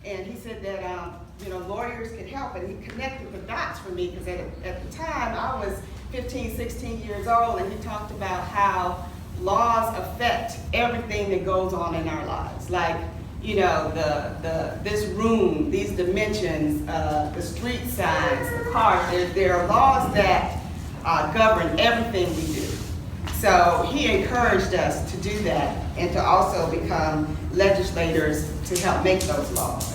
And he said that, lawyers could help, and he connected the dots for me, because at the time, I was 15, 16 years old, and he talked about how laws affect everything that goes on in our lives. Like, this room, these dimensions, the street signs, the cars, there are laws that govern everything we do. So he encouraged us to do that and to also become legislators to help make those laws.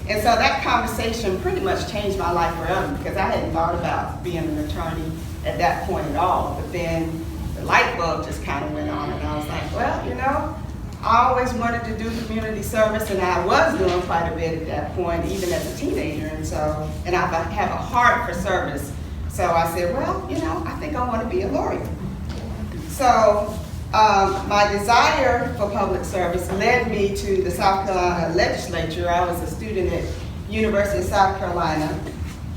And so that conversation pretty much changed my life forever, because I hadn't thought about being an attorney at that point at all. But then the light bulb just kind of went on, and I was like, well, I always wanted to do community service, and I was doing quite a bit at that point, even as a teenager. And I have a heart for service. So I said, well, I think I want to be a lawyer. So my desire for public service led me to the South Carolina legislature. I was a student at University of South Carolina.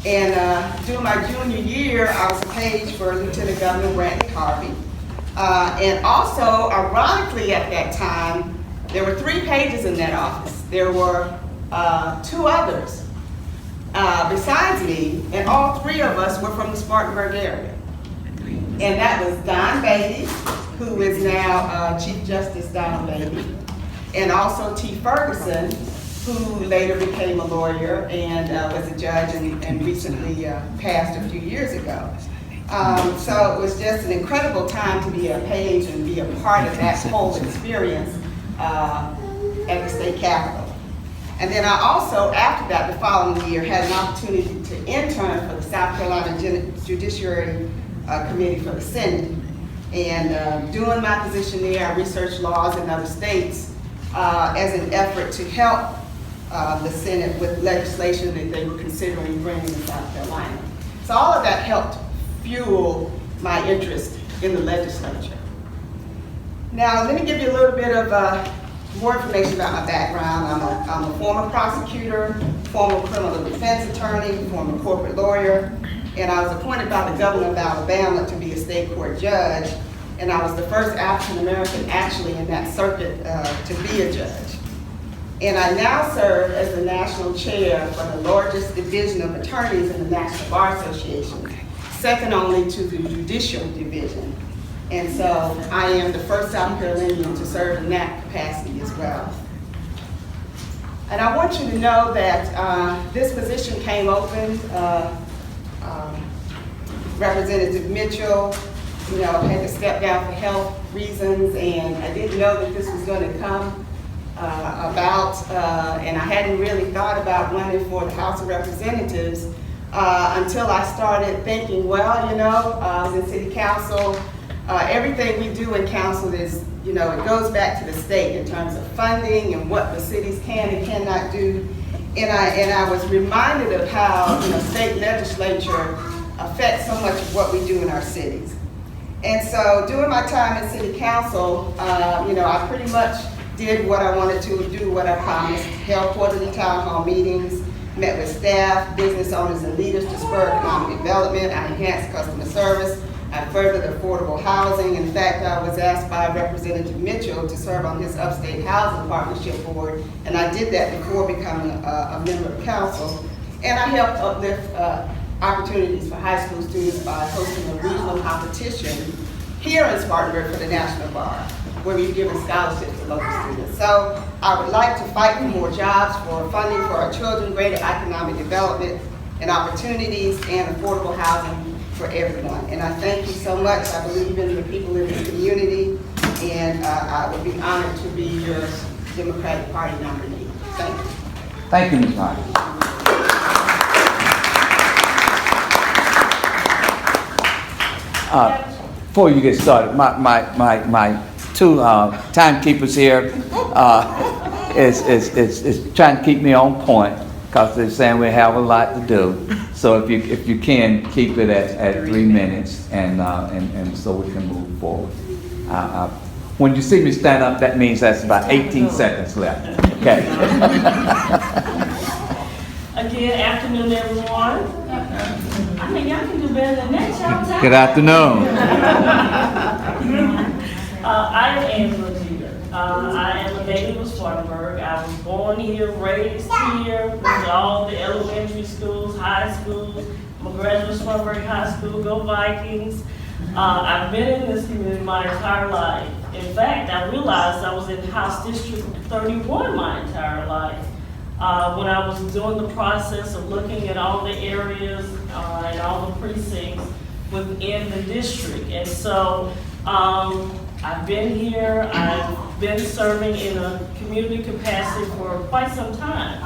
And during my junior year, I was a page for Lieutenant Governor Brantley Harvey. And also, ironically at that time, there were 3 pages in that office. There were 2 others besides me, and all 3 of us were from the Spartanburg area. And that was Don Beatty, who is now Chief Justice Donald Beatty, and also T. Ferguson, who later became a lawyer and was a judge and recently passed a few years ago. So it was just an incredible time to be a page and be a part of that whole experience at the state capitol. And then I also, after that, the following year, had an opportunity to intern for the South Carolina Judiciary Committee for the Senate. And during my position there, I researched laws in other states as an effort to help the Senate with legislation that they were considering bringing to South Carolina. So all of that helped fuel my interest in the legislature. Now, let me give you a little bit of more information about my background. I'm a former prosecutor, former criminal defense attorney, former corporate lawyer, and I was appointed by the governor of Alabama to be a state court judge, and I was the first African American actually in that circuit to be a judge. And I now serve as the national chair for the largest division of attorneys in the National Bar Association, second only to the judicial division. And so I am the first South Carolinian to serve in that capacity as well. And I want you to know that this position came open. Representative Mitchell, had to step down for health reasons, and I didn't know that this was going to come about, and I hadn't really thought about running for the House of Representatives until I started thinking, well, I was in City Council. Everything we do in council is, it goes back to the state in terms of funding and what the cities can and cannot do. And I was reminded of how, state legislature affects so much of what we do in our cities. And so during my time in City Council, I pretty much did what I wanted to do, what I promised, held quarterly town hall meetings, met with staff, business owners, and leaders to spur economic development. I enhanced customer service. I furthered affordable housing. In fact, I was asked by Representative Mitchell to serve on his Upstate Housing Partnership Board, and I did that before becoming a member of council. And I helped uplift opportunities for high school students by hosting a regional competition here in Spartanburg for the National Bar, where we've given scholarships to local students. So I would like to fight for more jobs, for funding for our children, greater economic development and opportunities, and affordable housing for everyone. And I thank you so much. I believe in the people in this community, and I would be honored to be your Democratic Party nominee. Thank you. Thank you, Ms. Martin. Before you get started, my 2 timekeepers here is trying to keep me on point, because they're saying we have a lot to do. So if you can keep it at 3 minutes, and so we can move forward. When you see me stand up, that means that's about 18 seconds left. Okay. Again, afternoon, everyone. I mean, y'all can do better than that, y'all. Good afternoon. I am Angela Jeter. I am a native of Spartanburg. I was born here, raised here, went to all the elementary schools, high schools. I'm a graduate of Spartanburg High School, go Vikings. I've been in this community my entire life. In fact, I realized I was in House District 31 my entire life. When I was doing the process of looking at all the areas and all the precincts within the district. And so I've been here, I've been serving in a community capacity for quite some time.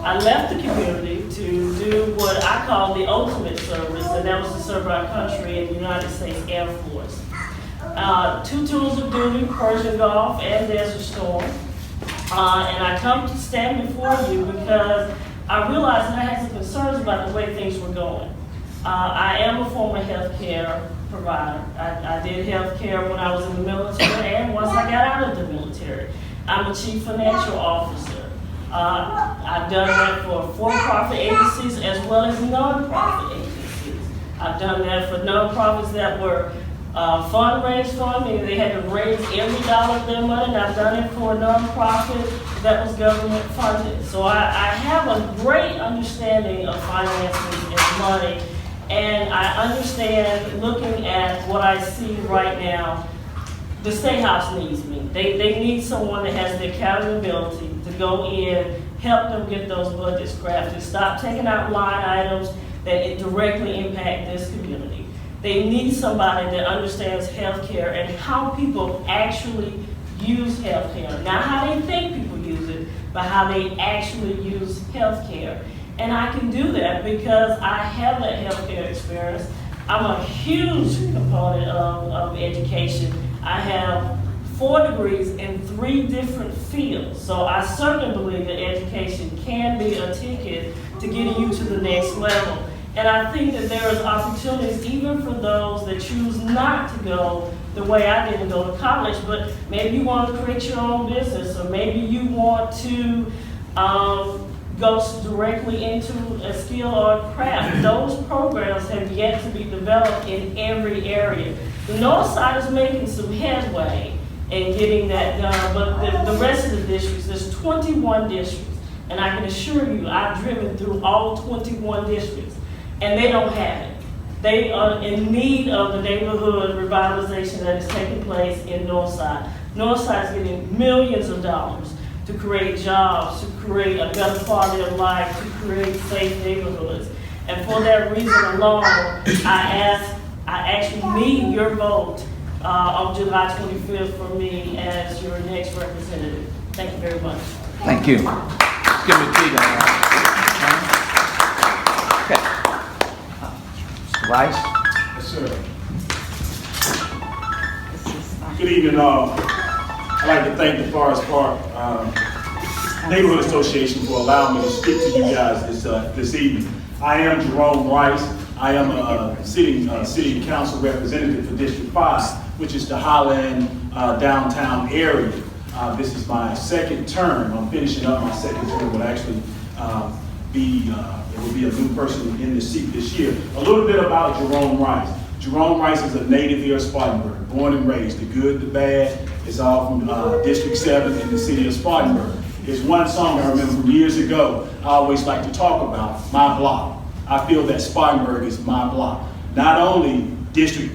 I left the community to do what I call the ultimate service, and that was to serve our country in the United States Air Force. 2 tours of duty, Persian Gulf and Desert Storm. And I come to stand before you because I realized that I had some concerns about the way things were going. I am a former healthcare provider. I did healthcare when I was in the military and once I got out of the military. I'm a chief financial officer. I've done that for for-profit agencies as well as non-profit agencies. I've done that for non-profits that were fundraised for me. They had to raise every dollar of their money, and I've done it for a non-profit that was government funded. So I have a great understanding of finances and money, and I understand, looking at what I see right now, the State House needs me. They need someone that has the accountability to go in, help them get those budgets crafted, stop taking out line items that directly impact this community. They need somebody that understands healthcare and how people actually use healthcare. Not how they think people use it, but how they actually use healthcare. And I can do that because I have that healthcare experience. I'm a huge component of education. I have 4 degrees in 3 different fields. So I certainly believe that education can be a ticket to getting you to the next level. And I think that there is opportunities even for those that choose not to go the way I didn't go to college, but maybe you want to create your own business, or maybe you want to go directly into a skill or a craft. Those programs have yet to be developed in every area. The North Side is making some headway in getting that done, but the rest of the districts, there's 21 districts, and I can assure you, I've driven through all 21 districts, and they don't have it. They are in need of the neighborhood revitalization that is taking place in Northside. Northside is getting millions of dollars to create jobs, to create a better quality of life, to create safe neighborhoods. And for that reason alone, I actually need your vote on July 25th for me as your next representative. Thank you very much. Thank you. Let's give me a seat on that. Okay. Mr. Rice? Yes, sir. Good evening, all. I'd like to thank the Forest Park Neighborhood Association for allowing me to speak to you guys this evening. I am Jerome Rice. I am a city council representative for District 5, which is the Highland downtown area. This is my second term. I'm finishing up my second term. Will actually it will be a new person in the seat this year. A little bit about Jerome Rice. Jerome Rice is a native here of Spartanburg, born and raised. The good, the bad. It's all from District 7 in the city of Spartanburg. There's one song I remember from years ago I always like to talk about, My Block. I feel that Spartanburg is my block. Not only District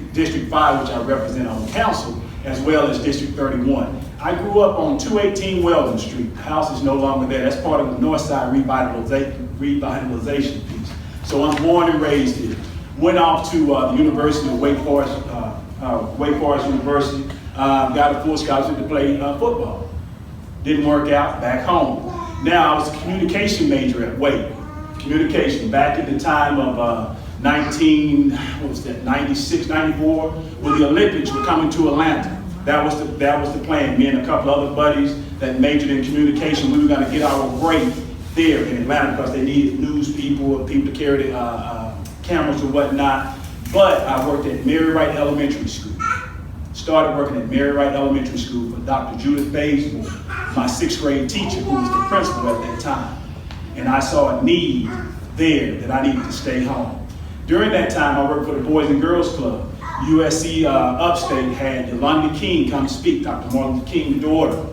5, which I represent on council, as well as District 31. I grew up on 218 Weldon Street. The house is no longer there. That's part of the North Side revitalization piece. So I'm born and raised here. Went off to the University of Wake Forest University. Got a full scholarship to play football. Didn't work out, back home. Now I was a communication major at Wake. Communication, back in the time of 96, 94, when the Olympics were coming to Atlanta. That was the plan. Me and a couple other buddies that majored in communication, we were going to get our break there in Atlanta because they needed news people to carry the cameras or whatnot. But I worked at Mary Wright Elementary School. Started working at Mary Wright Elementary School for Dr. Judith Bazemore, my 6th grade teacher who was the principal at that time. And I saw a need there that I needed to stay home. During that time, I worked for the Boys and Girls Club. USC Upstate had Yolanda King come speak, Dr. Martin Luther King's daughter.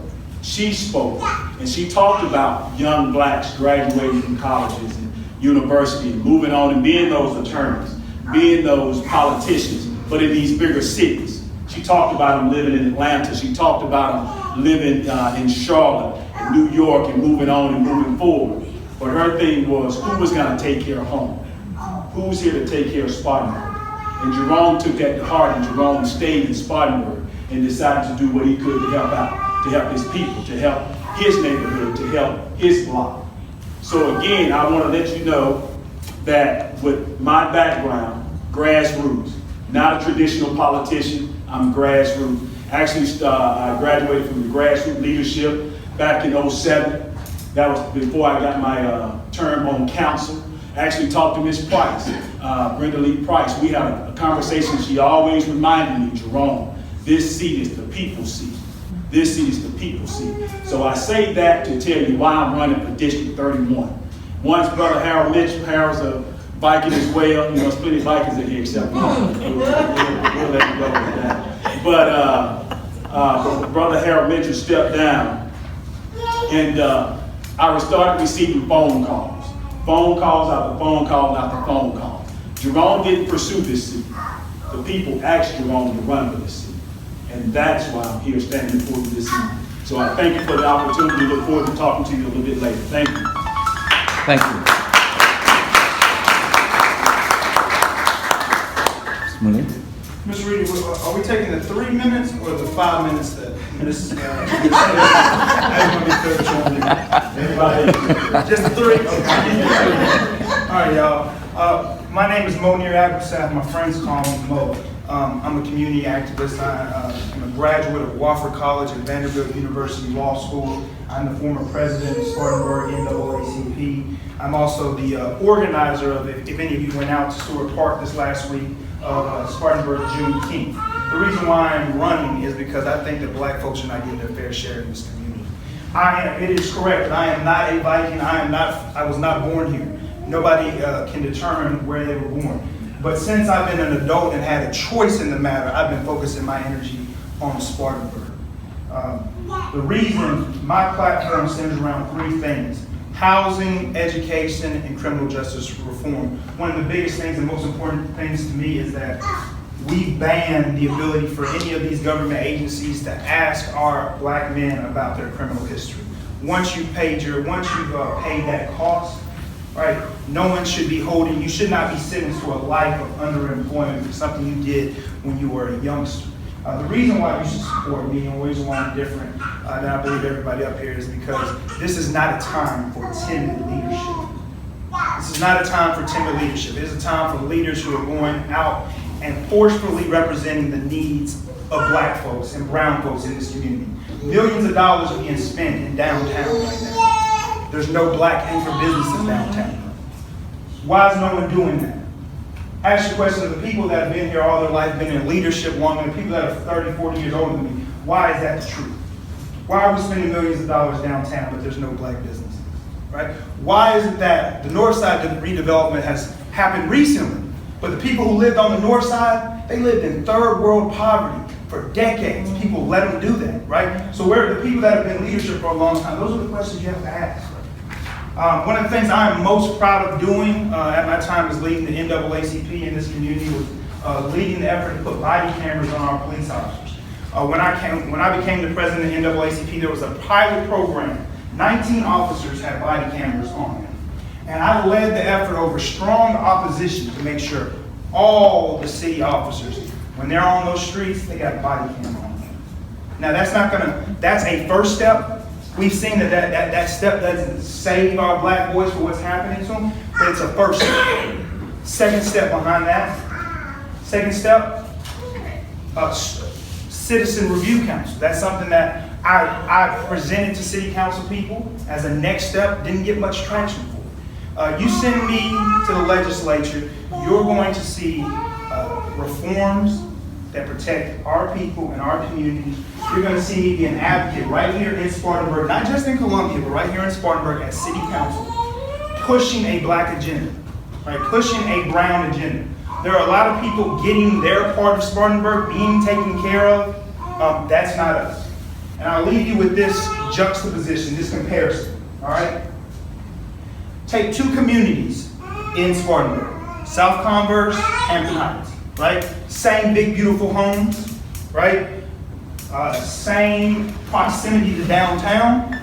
she spoke, and she talked about young blacks graduating from colleges and universities, moving on and being those attorneys, being those politicians, but in these bigger cities. She talked about them living in Atlanta. She talked about them living in Charlotte and New York and moving on and moving forward. But her thing was, who was going to take care of home? Who's here to take care of Spartanburg? And Jerome took that to heart, and Jerome stayed in Spartanburg and decided to do what he could to help out, to help his people, to help his neighborhood, to help his block. So again, I want to let you know that with my background, grassroots, not a traditional politician, I'm grassroots. Actually, I graduated from the grassroots leadership back in '07. That was before I got my term on council. I actually talked to Ms. Price, Brenda Lee Price. We had a conversation. She always reminded me, Jerome, this seat is the people's seat. This seat is the people's seat. So I say that to tell you why I'm running for District 31. One's Brother Harold Mitchell. Harold's a Viking as well. You know, there's plenty of Vikings in here except one. We'll let you go with that. But Brother Harold Mitchell stepped down, and I started receiving phone calls. Phone calls after phone call after phone call. Jerome didn't pursue this seat. The people asked Jerome to run for this seat. And that's why I'm here standing before you this evening. So I thank you for the opportunity. Look forward to talking to you a little bit later. Thank you. Thank you. Ms. Mooney? Ms. Reedy, are we taking the 3 minutes or the 5 minutes that Ms. Everybody. Just the 3? Okay. All right, y'all. My name is Monir Abdusaf. My friends call me Mo. I'm a community activist. I'm a graduate of Wofford College and Vanderbilt University Law School. I'm the former president of Spartanburg NAACP. I'm also the organizer of, if any of you went out to Stewart Park this last week, of Spartanburg Juneteenth. The reason why I'm running is because I think that black folks are not getting their fair share in this community. It is correct that I am not a Viking. I was not born here. Nobody can determine where they were born. But since I've been an adult and had a choice in the matter, I've been focusing my energy on Spartanburg. The reason my platform centers around 3 things: housing, education, and criminal justice reform. One of the biggest things and most important things to me is that we ban the ability for any of these government agencies to ask our black men about their criminal history. Once you've paid that cost, right? No one should be you should not be sentenced to a life of underemployment for something you did when you were a youngster. The reason why you should support me and the reason why I'm different than I believe everybody up here is because this is not a time for timid leadership. This is not a time for timid leadership. It is a time for leaders who are going out and forcefully representing the needs of black folks and brown folks in this community. Millions of dollars are being spent in downtown right now. There's no black anchor businesses downtown. Why is no one doing that? I ask the question of the people that have been here all their life, been in leadership longer, the people that are 30, 40 years older than me, why is that the truth? Why are we spending millions of dollars downtown but there's no black businesses, right? Why is it that the North Side redevelopment has happened recently, but the people who lived on the North Side, they lived in third world poverty for decades. People let them do that, right? So where are the people that have been in leadership for a long time? Those are the questions you have to ask. One of the things I'm most proud of doing at my time as leading the NAACP in this community was leading the effort to put body cameras on our police officers. When I became the president of the NAACP, there was a pilot program. 19 officers had body cameras on them. And I led the effort over strong opposition to make sure all the city officers, when they're on those streets, they got a body camera on them. Now that's a first step. We've seen that step doesn't save our black boys for what's happening to them, but it's a first step. Second step behind that, citizen review council. That's something that I presented to city council people as a next step, didn't get much traction for. You send me to the legislature, you're going to see reforms that protect our people and our communities. You're going to see me be an advocate right here in Spartanburg, not just in Columbia, but right here in Spartanburg as city council, pushing a black agenda, right? Pushing a brown agenda. There are a lot of people getting their part of Spartanburg being taken care of. That's not us. And I'll leave you with this juxtaposition, this comparison, all right? Take two communities in Spartanburg, South Converse, Hampton Heights, right? Same big, beautiful homes, right? Same proximity to downtown.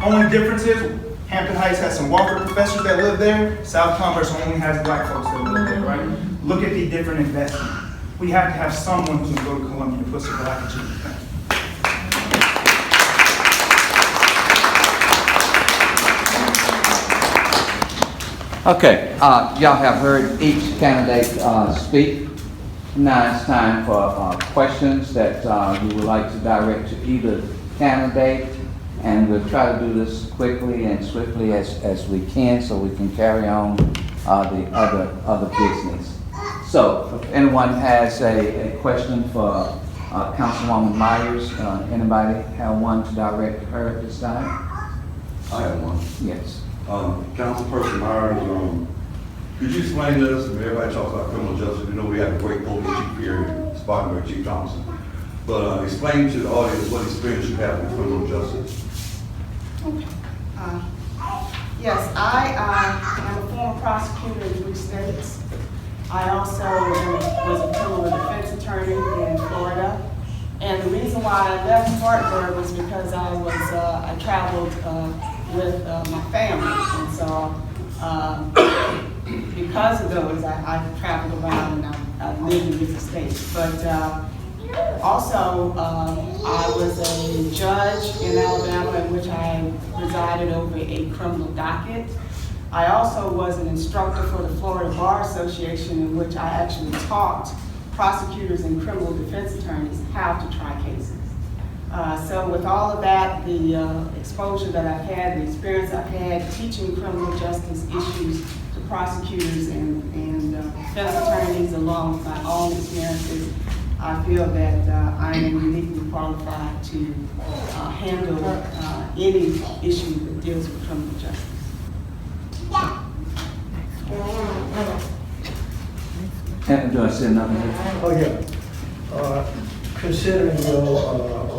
Only difference is Hampton Heights has some Walker professors that live there. South Converse only has black folks that live there, right? Look at the different investment. We have to have someone who can go to Columbia and put some black achievement. Okay, y'all have heard each candidate speak. Now it's time for questions that you would like to direct to either candidate, and we'll try to do this quickly and swiftly as we can so we can carry on the other business. So if anyone has a question for Councilwoman Myers, anybody have one to direct her at this time? I have one. Yes. Councilperson Myers, could you explain to us, everybody talks about criminal justice, we know we have a great police chief here in Spartanburg, Chief Thompson, but explain to the audience what experience you have with criminal justice. Yes, I am a former prosecutor in 3 states. I also was a criminal defense attorney in Florida. And the reason why I left Spartanburg was because I traveled with my family. And so because of those, I traveled around and I lived in different states. But also, I was a judge in Alabama in which I presided over a criminal docket. I also was an instructor for the Florida Bar Association in which I actually taught prosecutors and criminal defense attorneys how to try cases. So with all of that, the exposure that I've had, the experience I've had teaching criminal justice issues to prosecutors and defense attorneys along with my own experiences, I feel that I am uniquely qualified to handle any issue that deals with criminal justice. And do I say nothing? Oh, yeah. Considering your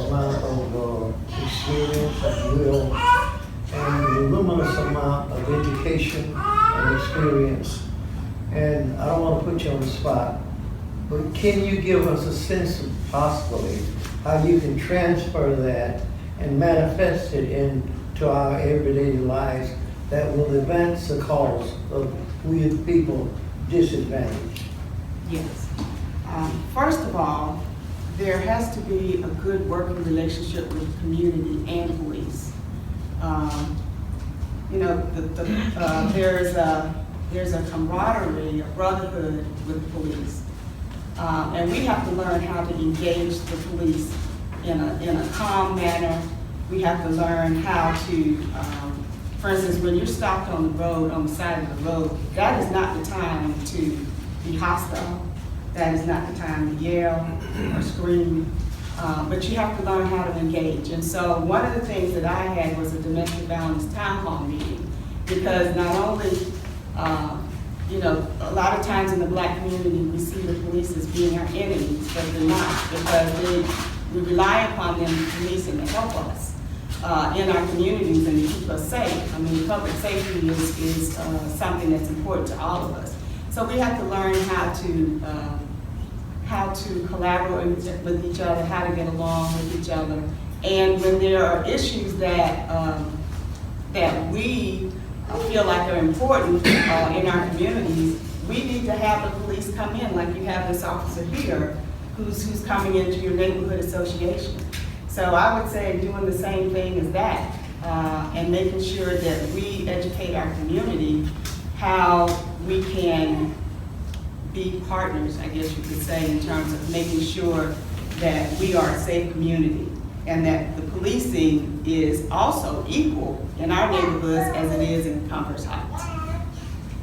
amount of experience and will and the luminous amount of education and experience, and I don't want to put you on the spot, but can you give us a sense of possibly how you can transfer that and manifest it into our everyday lives that will advance the cause of we the people disadvantaged? Yes. First of all, there has to be a good working relationship with the community and police. There's a camaraderie, a brotherhood with police. And we have to learn how to engage the police in a calm manner. We have to learn how to, for instance, when you're stopped on the road, on the side of the road, that is not the time to be hostile. That is not the time to yell or scream. But you have to learn how to engage. And so one of the things that I had was a domestic violence town hall meeting, because not only, a lot of times in the black community, we see the police as being our enemies, but they're not, because we rely upon them, the police, and to help us in our communities and to keep us safe. I mean, public safety is something that's important to all of us. So we have to learn how to collaborate with each other, how to get along with each other. And when there are issues that we feel like are important in our communities, we need to have the police come in, like you have this officer here who's coming into your neighborhood association. So I would say doing the same thing as that and making sure that we educate our community how we can be partners, I guess you could say, in terms of making sure that we are a safe community and that the policing is also equal in our neighborhoods as it is in Converse Heights.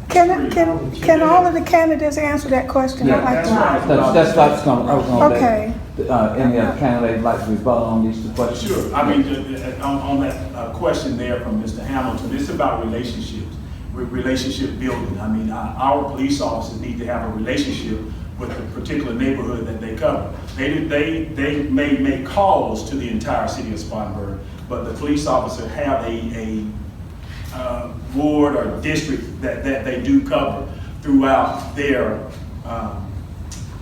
Can all of the candidates answer that question? Yeah, I'd like to- that's what I was gonna Okay. any other candidate like to rebuttal on these two questions? Sure. I mean, on that question there from Mr. Hamilton, it's about relationships, relationship building. I mean, our police officers need to have a relationship with the particular neighborhood that they cover. They may make calls to the entire city of Spartanburg, but the police officer have a ward or district that they do cover throughout their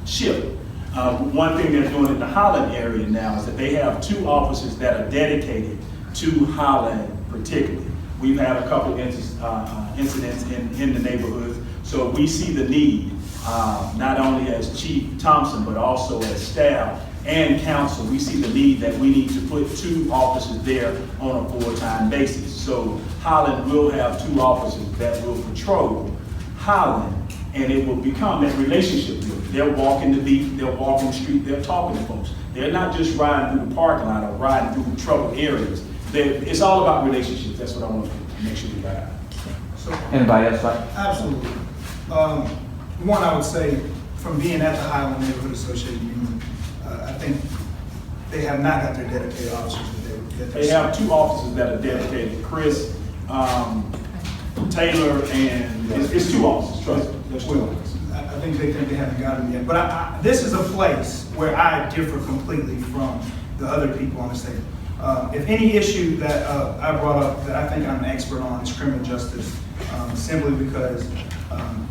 shift. One thing they're doing in the Holland area now is that they have 2 officers that are dedicated to Holland particularly. We've had a couple incidents in the neighborhoods, so we see the need, not only as Chief Thompson, but also as staff and council. We see the need that we need to put 2 officers there on a full-time basis. So Holland will have 2 officers that will patrol Holland, and it will become that relationship building. They're walking the beat, they're walking the street, they're talking to folks. They're not just riding through the parking lot or riding through troubled areas. It's all about relationships. That's what I want to make sure we got out. So, Anybody else like? absolutely. One, I would say, from being at the Highland Neighborhood Association meeting, I think they have not got their dedicated officers that They have 2 officers that are dedicated, Chris Taylor, and it's 2 officers, trust me. There's 2 Well, officers. I think they haven't gotten yet. But this is a place where I differ completely from the other people on the stage. If any issue that I brought up that I think I'm an expert on is criminal justice, simply because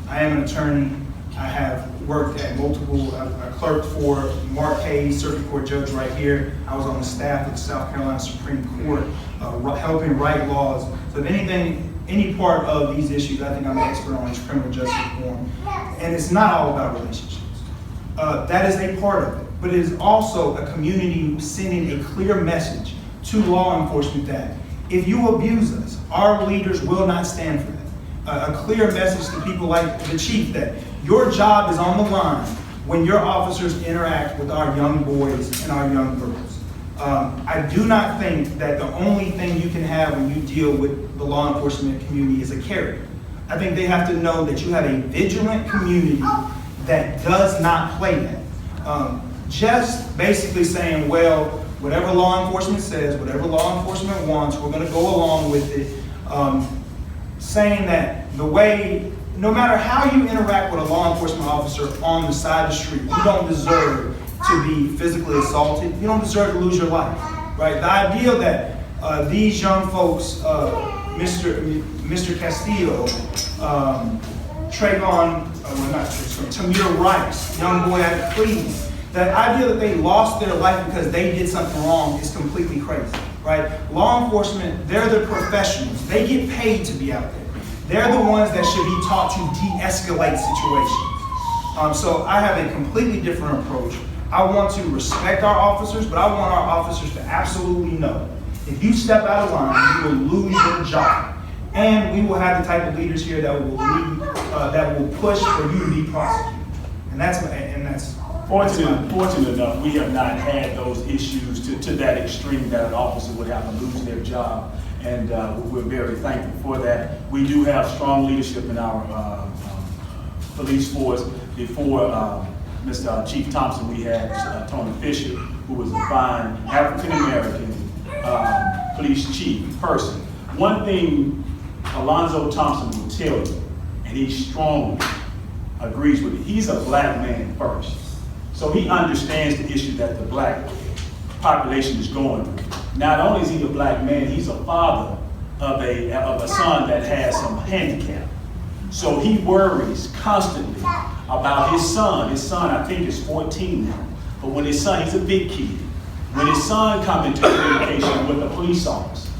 I am an attorney. I have worked at multiple, I clerked for Mark Hayes, Circuit Court Judge right here. I was on the staff of the South Carolina Supreme Court, helping write laws. So if anything, any part of these issues I think I'm an expert on is criminal justice reform. And it's not all about relationships. That is a part of it. But it is also a community sending a clear message to law enforcement that if you abuse us, our leaders will not stand for that. A clear message to people like the chief that your job is on the line when your officers interact with our young boys and our young girls. I do not think that the only thing you can have when you deal with the law enforcement community is a carrot. I think they have to know that you have a vigilant community that does not play that. Just basically saying, well, whatever law enforcement says, whatever law enforcement wants, we're going to go along with it. Saying that the way, no matter how you interact with a law enforcement officer on the side of the street, you don't deserve to be physically assaulted. You don't deserve to lose your life, right? The idea that these young folks, Mr. Castillo, Tamir Rice, young boy out of Cleveland, that idea that they lost their life because they did something wrong is completely crazy, right? Law enforcement, they're the professionals. They get paid to be out there. They're the ones that should be taught to de-escalate situations. So I have a completely different approach. I want to respect our officers, but I want our officers to absolutely know if you step out of line, you will lose your job. And we will have the type of leaders here that will lead, that will push for you to be prosecuted. And that's Fortunate enough, we have not had those issues to that extreme that an officer would have to lose their job. And we're very thankful for that. We do have strong leadership in our police force. Before Mr. Chief Thompson, we had Tony Fisher, who was a fine African-American police chief person. One thing Alonzo Thompson will tell you, and he strongly agrees with it, he's a black man first. So he understands the issue that the black population is going through. Not only is he a black man, he's a father of a son that has some handicap. So he worries constantly about his son. His son, I think, is 14 now. But when his son, he's a big kid. When his son comes into communication with a police officer,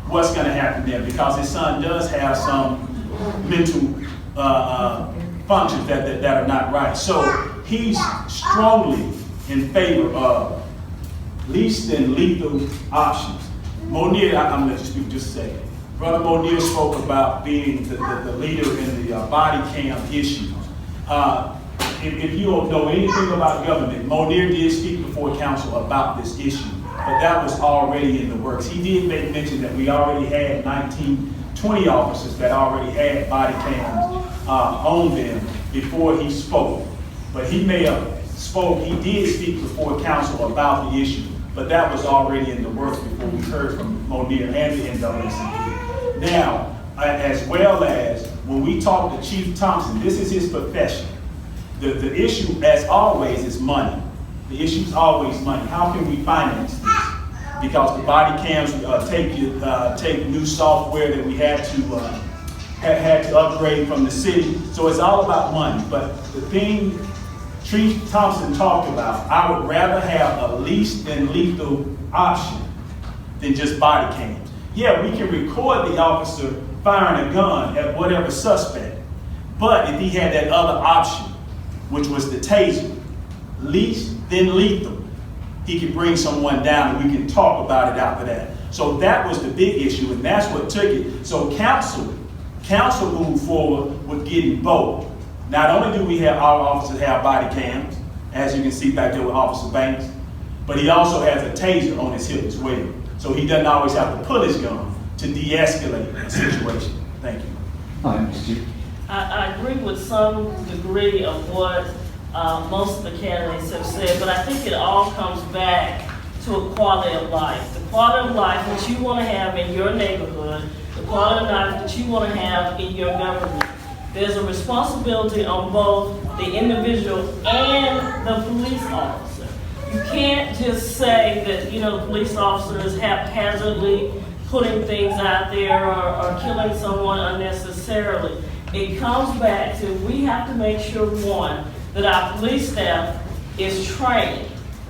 what's going to happen there? Because his son does have some mental functions that are not right. So he's strongly in favor of least and lethal options. Monir, I'm going to let you speak just a second. Brother Monir spoke about being the leader in the body cam issues. If you don't know anything about government, Monir did speak before council about this issue, but that was already in the works. He did make mention that we already had 20 officers that already had body cams on them before he spoke. But he may have he did speak before council about the issue, but that was already in the works before we heard from Monir and the NAACP. Now, as well as when we talk to Chief Thompson, this is his profession. The issue, as always, is money. The issue is always money. How can we finance this? Because the body cams take new software that we had to upgrade from the city. So it's all about money. But the thing Chief Thompson talked about, I would rather have a least than lethal option than just body cams. Yeah, we can record the officer firing a gun at whatever suspect, but if he had that other option, which was the taser, least then lethal, he could bring someone down and we can talk about it after that. So that was the big issue, and that's what took it. So council moved forward with getting both. Not only do we have our officers have body cams, as you can see back there with Officer Banks, but he also has a taser on his hip as well. So he doesn't always have to pull his gun to de-escalate a situation. Thank you. All right, Mr. Chief. I agree with some degree of what most of the candidates have said, but I think it all comes back to a quality of life. The quality of life that you want to have in your neighborhood, the quality of life that you want to have in your government. There's a responsibility on both the individual and the police officer. You can't just say that, the police officer is haphazardly putting things out there or killing someone unnecessarily. It comes back to we have to make sure, one, that our police staff is trained,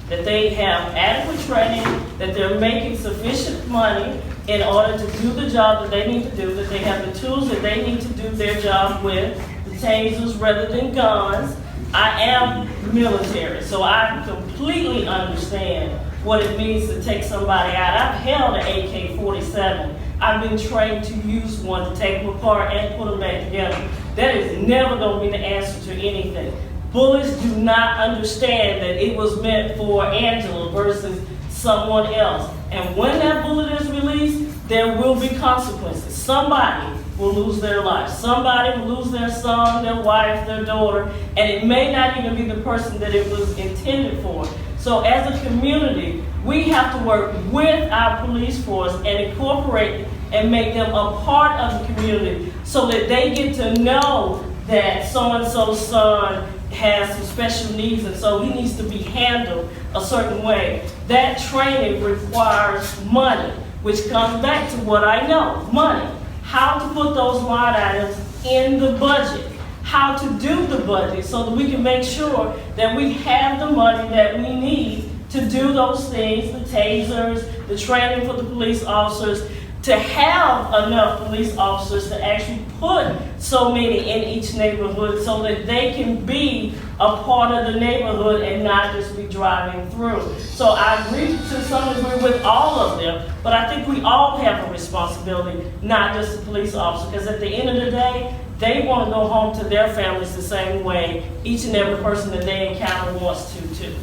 that they have adequate training, that they're making sufficient money in order to do the job that they need to do, that they have the tools that they need to do their job with, the tasers rather than guns. I am military, so I completely understand what it means to take somebody out. I've held an AK-47. I've been trained to use one to take them apart and put them back together. That is never going to be the answer to anything. Bullets do not understand that it was meant for Angela versus someone else. And when that bullet is released, there will be consequences. Somebody will lose their life. Somebody will lose their son, their wife, their daughter, and it may not even be the person that it was intended for. So as a community, we have to work with our police force and incorporate and make them a part of the community so that they get to know that so-and-so's son has some special needs and so he needs to be handled a certain way. That training requires money, which comes back to what I know, money. How to put those line items in the budget, how to do the budget so that we can make sure that we have the money that we need to do those things, the tasers, the training for the police officers, to have enough police officers to actually put so many in each neighborhood so that they can be a part of the neighborhood and not just be driving through. So I agree to some degree with all of them, but I think we all have a responsibility, not just the police officer, because at the end of the day, they want to go home to their families the same way each and every person that they encounter wants to too.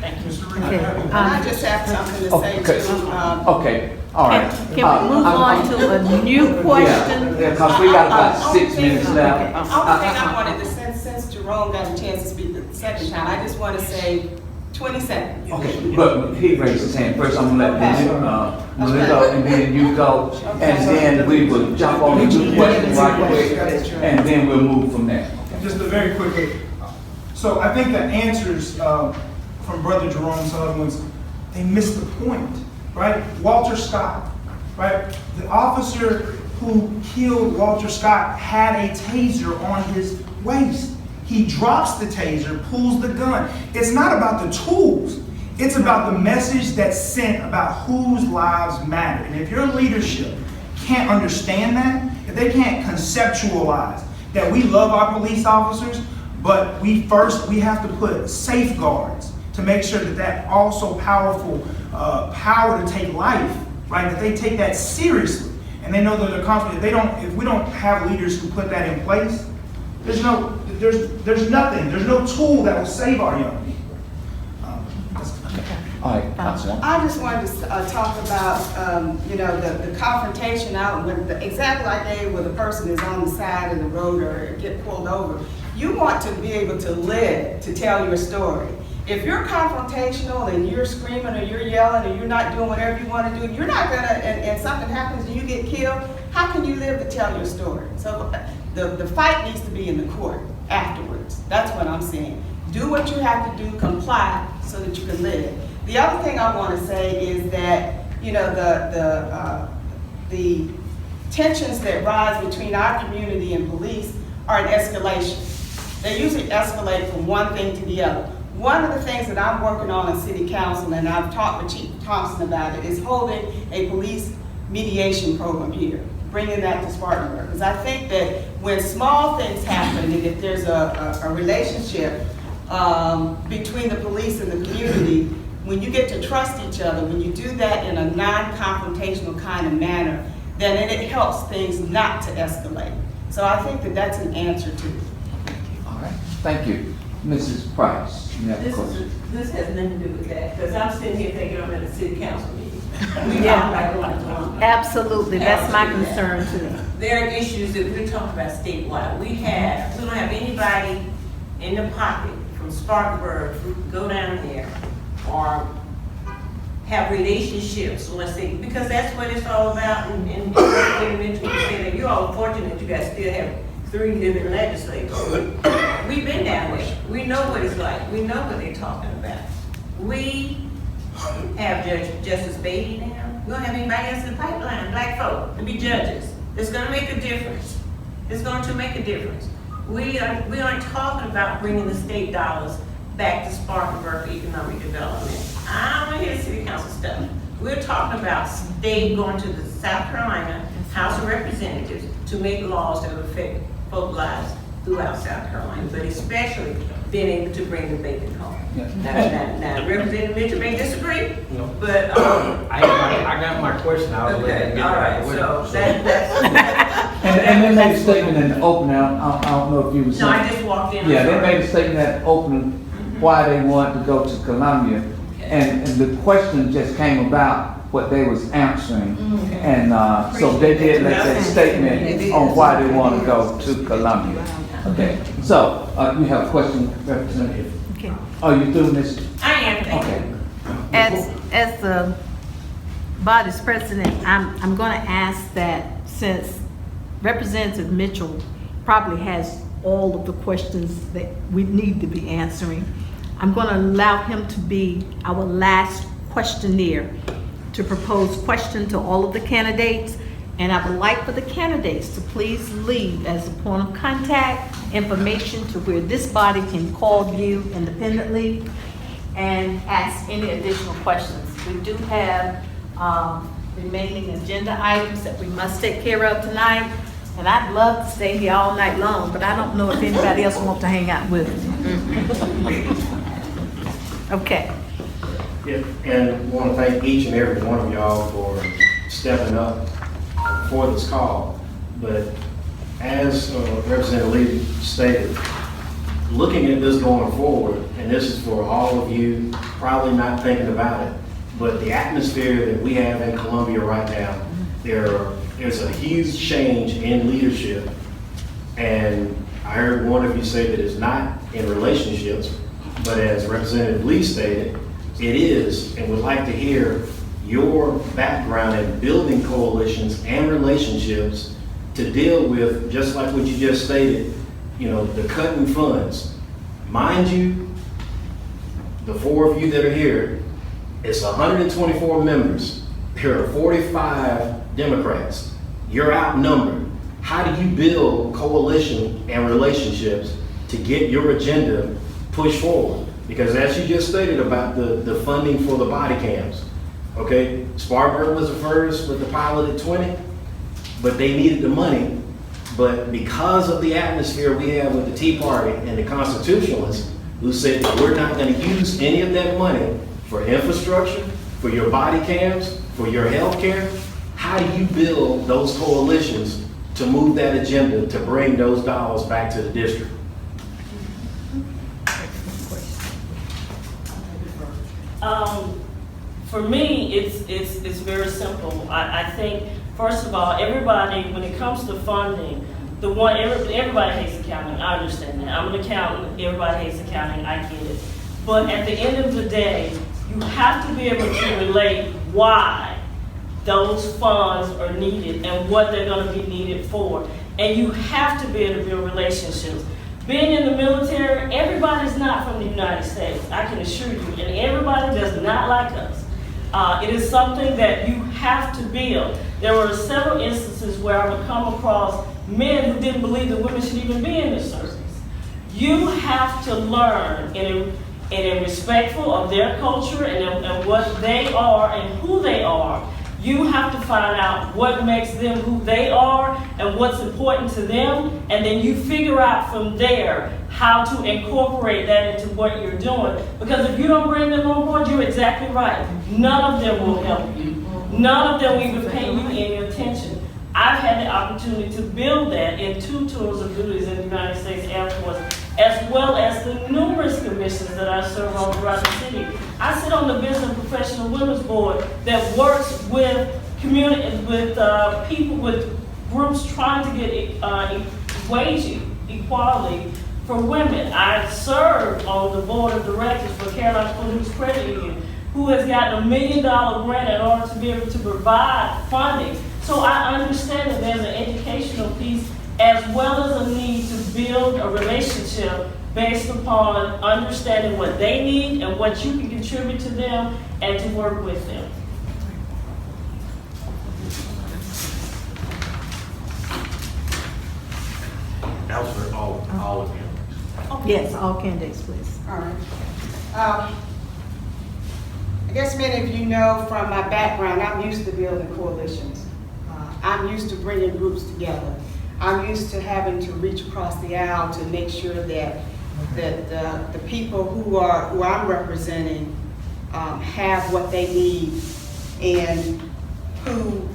Thank you. I just have something to say too. Okay, all right. Can we move on to a new question? Yeah, because we got about 6 minutes left. The only thing I wanted to, since Jerome got a chance to speak the second time, I just want to say 20 seconds. Okay, but he raised his hand first. I'm gonna let Melissa and then you go, and then we will jump on the two questions right quick, and then we'll move from there. Just very quickly. So I think the answers from Brother Jerome to other ones, they missed the point, right? Walter Scott, right? The officer who killed Walter Scott had a taser on his waist. He drops the taser, pulls the gun. It's not about the tools. It's about the message that's sent about whose lives matter. And if your leadership can't understand that, if they can't conceptualize that we love our police officers, but we have to put safeguards to make sure that that also powerful power to take life, right? That they take that seriously, and they know that they're confident. If we don't have leaders who put that in place, there's nothing. There's no tool that will save our young people. All right, Councilwoman. I just wanted to talk about, the confrontation out with the example I gave where the person is on the side of the road or get pulled over. You want to be able to live to tell your story. If you're confrontational and you're screaming or you're yelling or you're not doing whatever you want to do, you're not gonna, and something happens and you get killed, how can you live to tell your story? So the fight needs to be in the court. afterwards. That's what I'm saying. Do what you have to do, comply so that you can live. The other thing I want to say is that, you know, the tensions that rise between our community and police are an escalation. They usually escalate from one thing to the other. One of the things that I'm working on in City Council, and I've talked with Chief Thompson about it, is holding a police mediation program here, bringing that to Spartanburg. Because I think that when small things happen, and if there's a relationship between the police and the community, when you get to trust each other, when you do that in a non-confrontational kind of manner, then it helps things not to escalate. So I think that that's an answer to it. All right, thank you. Mrs. Price, you have a question? This has nothing to do with that, because I'm sitting here thinking I'm in a city council meeting. Yeah, absolutely, that's my concern too. There are issues that we're talking about statewide. We don't have anybody in the pocket from Spartanburg who can go down there or have relationships, let's say, because that's what it's all about. And you're all fortunate you guys still have 3 living legislators. We've been down there. We know what it's like. We know what they're talking about. We have Justice Beatty now. We don't have anybody else in the pipeline, black folk, to be judges. It's going to make a difference. It's going to make a difference. We aren't talking about bringing the state dollars back to Spartanburg for economic development. I don't want to hear the city council stuff. We're talking about state going to the South Carolina House of Representatives to make laws that will affect folk lives throughout South Carolina, but especially being able to bring the bacon home. Yeah. Now, Representative Mitchell may disagree, No. but, I got my question. I was okay, all right, so that's. And they made a statement in the opening, I don't know if you was. No, I just walked in. Yeah, they made a statement at the opening why they wanted to go to Columbia. And the question just came about what they was answering. And so they did make that statement on why they want to go to Columbia. Okay, so you have a question, Representative? Okay. Oh, you through, Ms.? I am, thank you. Okay. As the body's president, I'm gonna ask that since Representative Mitchell probably has all of the questions that we need to be answering, I'm gonna allow him to be our last questionnaire to propose questions to all of the candidates. And I would like for the candidates to please leave as a point of contact information to where this body can call you independently and ask any additional questions. We do have remaining agenda items that we must take care of tonight. And I'd love to stay here all night long, but I don't know if anybody else wants to hang out with me. Okay. Yeah, and want to thank each and every one of y'all for stepping up for this call. But as Representative Lee stated, looking at this going forward, and this is for all of you probably not thinking about it, but the atmosphere that we have in Columbia right now, there's a huge change in leadership. And I heard one of you say that it's not in relationships, but as Representative Lee stated, it is, and would like to hear your background in building coalitions and relationships to deal with, just like what you just stated, you know, the cutting funds. Mind you, the 4 of you that are here, it's 124 members. There are 45 Democrats. You're outnumbered. How do you build coalition and relationships to get your agenda pushed forward? Because as you just stated about the funding for the body cams, okay, Spartanburg was the first with the pilot at 20, but they needed the money. But because of the atmosphere we have with the Tea Party and the Constitutionalists who said that we're not going to use any of that money for infrastructure, for your body cams, for your health care, how do you build those coalitions to move that agenda to bring those dollars back to the district? For me, it's very simple. I think, first of all, everybody, when it comes to funding, everybody hates accounting. I understand that. I'm an accountant. Everybody hates accounting. I get it. But at the end of the day, you have to be able to relate why those funds are needed and what they're going to be needed for. And you have to be able to build relationships. Being in the military, everybody's not from the United States, I can assure you, and everybody does not like us. It is something that you have to build. There were several instances where I would come across men who didn't believe that women should even be in the service. You have to learn in a respectful of their culture and what they are and who they are. You have to find out what makes them who they are and what's important to them, and then you figure out from there how to incorporate that into what you're doing. Because if you don't bring them on board, you're exactly right. None of them will help you. None of them will even pay you any attention. I've had the opportunity to build that in 2 tours of duties in the United States Air Force, as well as the numerous commissions that I serve on throughout the city. I sit on the Business and Professional Women's Board that works with community, with people, with groups trying to get wage equality for women. I serve on the board of directors for Carolina Police Credit Union, who has gotten $1 million grant in order to be able to provide funding. So I understand that there's an educational piece as well as a need to build a relationship based upon understanding what they need and what you can contribute to them and to work with them. Counselor, all of you. Yes, all candidates, please. All right. I guess many of you know from my background, I'm used to building coalitions. I'm used to bringing groups together. I'm used to having to reach across the aisle to make sure that the people who I'm representing have what they need, and who,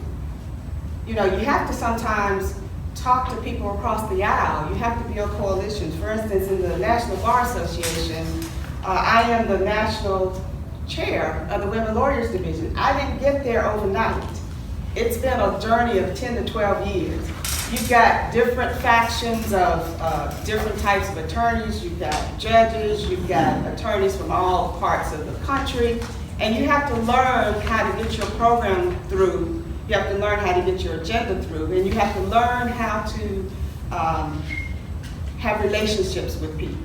you have to sometimes talk to people across the aisle. You have to build coalitions. For instance, in the National Bar Association, I am the national chair of the Women Lawyers Division. I didn't get there overnight. It's been a journey of 10 to 12 years. You've got different factions of different types of attorneys. You've got judges, you've got attorneys from all parts of the country, and you have to learn how to get your program through. You have to learn how to get your agenda through, and you have to learn how to have relationships with people.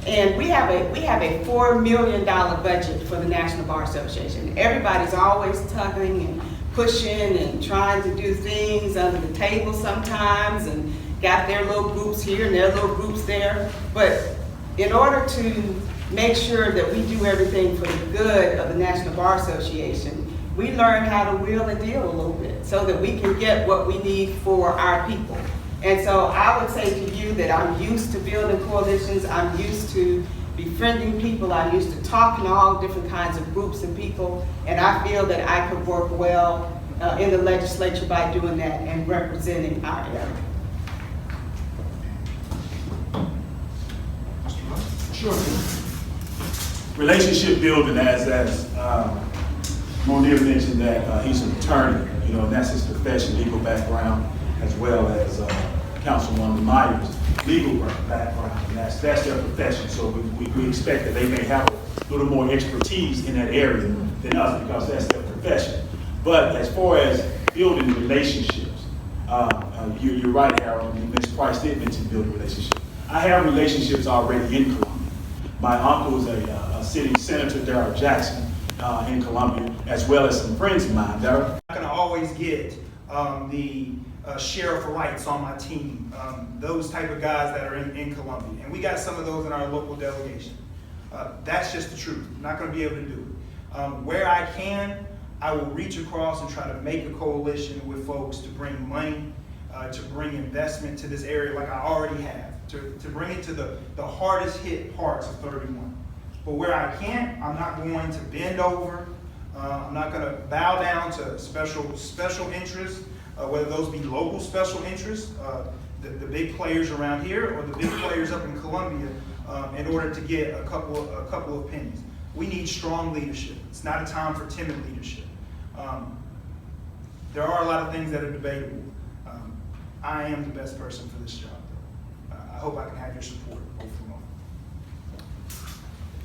And we have a $4 million budget for the National Bar Association. Everybody's always tugging and pushing and trying to do things under the table sometimes, and got their little groups here and their little groups there. But in order to make sure that we do everything for the good of the National Bar Association, we learn how to wheel and deal a little bit so that we can get what we need for our people. And so I would say to you that I'm used to building coalitions, I'm used to befriending people, I'm used to talking to all different kinds of groups and people, and I feel that I could work well in the legislature by doing that and representing our area. Sure. Relationship building, as Monir mentioned that he's an attorney, and that's his profession, legal background, as well as Councilwoman Myers' legal background, and that's their profession. So we expect that they may have a little more expertise in that area than us because that's their profession. But as far as building relationships, you're right, Harold. Ms. Price did mention building relationships. I have relationships already in Columbia. My uncle is a sitting senator, Darrell Jackson, in Columbia, as well as some friends of mine. Darrell? I'm not gonna always get the sheriff of lights on my team, those type of guys that are in Columbia. And we got some of those in our local delegation. That's just the truth. I'm not gonna be able to do it. Where I can, I will reach across and try to make a coalition with folks to bring money, to bring investment to this area like I already have, to bring it to the hardest hit parts of 31. But where I can't, I'm not going to bend over. I'm not going to bow down to special interests, whether those be local special interests, the big players around here, or the big players up in Columbia, in order to get a couple of pennies. We need strong leadership. It's not a time for timid leadership. There are a lot of things that are debatable. I am the best person for this job, though. I hope I can have your support. Hopefully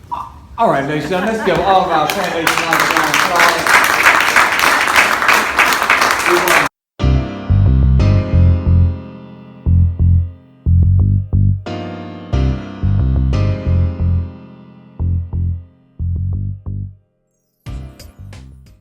not. All right, ladies and gentlemen, let's give all of our candidates a round of applause.